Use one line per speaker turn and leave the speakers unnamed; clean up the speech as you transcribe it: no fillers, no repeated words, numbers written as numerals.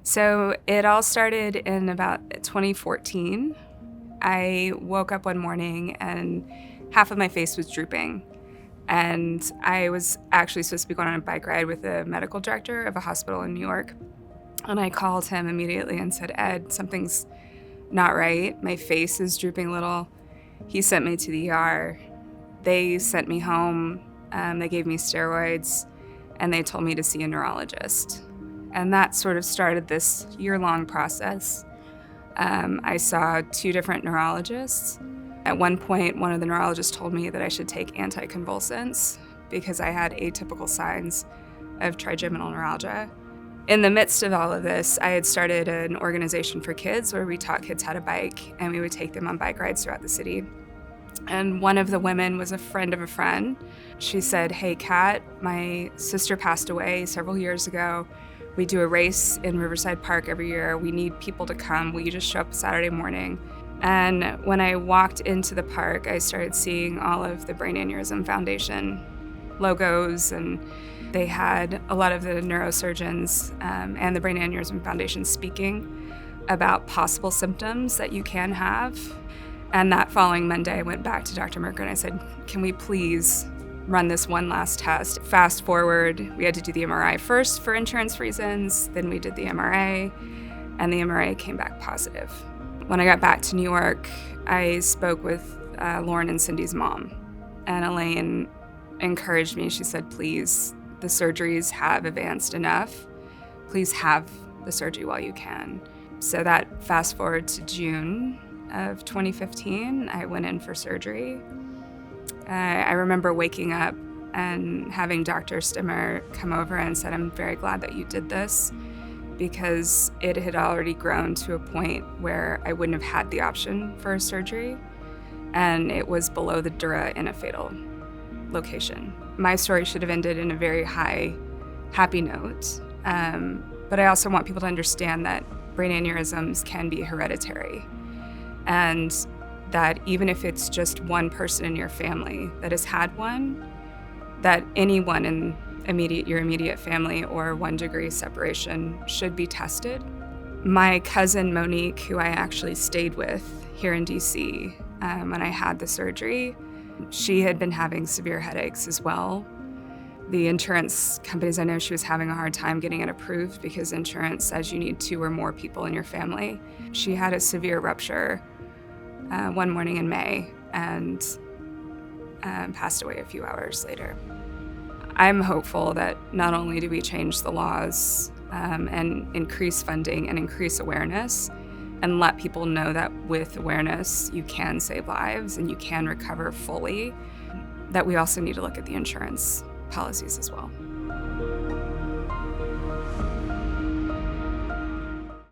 So it all started in about 2014. I woke up one morning and half of my face was drooping. And I was actually supposed to be going on a bike ride with the medical director of a hospital in New York. And I called him immediately and said, Ed, something's not right. My face is drooping a little. He sent me to the ER. They sent me home. They gave me steroids, and they told me to see a neurologist. And that sort of started this year-long process. I saw 2 different neurologists. At one point, one of the neurologists told me that I should take anticonvulsants because I had atypical signs of trigeminal neuralgia. In the midst of all of this, I had started an organization for kids where we taught kids how to bike, and we would take them on bike rides throughout the city. And one of the women was a friend of a friend. She said, "Hey, Kat, my sister passed away several years ago. We do a race in Riverside Park every year. We need people to come. Will you just show up Saturday morning?" And when I walked into the park, I started seeing all of the Brain Aneurysm Foundation logos, and they had a lot of the neurosurgeons and the Brain Aneurysm Foundation speaking about possible symptoms that you can have. And that following Monday, I went back to Dr. Merker and I said, "Can we please run this one last test?" Fast forward, we had to do the MRI first for insurance reasons, then we did the MRA, and the MRA came back positive. When I got back to New York, I spoke with Lauren and Cindy's mom, and Elaine encouraged me. She said, "Please, the surgeries have advanced enough. Please have the surgery while you can." So that fast forward to June of 2015, I went in for surgery. I remember waking up and having Dr. Stimmer come over and said, "I'm very glad that you did this," because it had already grown to a point where I wouldn't have had the option for a surgery, and it was below the dura in a fatal location. My story should have ended in a very high, happy note, but I also want people to understand that brain aneurysms can be hereditary, and that even if it's just one person in your family that has had one, that anyone in your immediate family or 1-degree separation should be tested. My cousin Monique, who I actually stayed with here in DC when I had the surgery, she had been having severe headaches as well. The insurance companies, I know she was having a hard time getting it approved because insurance says you need 2 or more people in your family. She had a severe rupture one morning in May and passed away a few hours later. I'm hopeful that not only do we change the laws and increase funding and increase awareness and let people know that with awareness you can save lives and you can recover fully, that we also need to look at the insurance policies as well.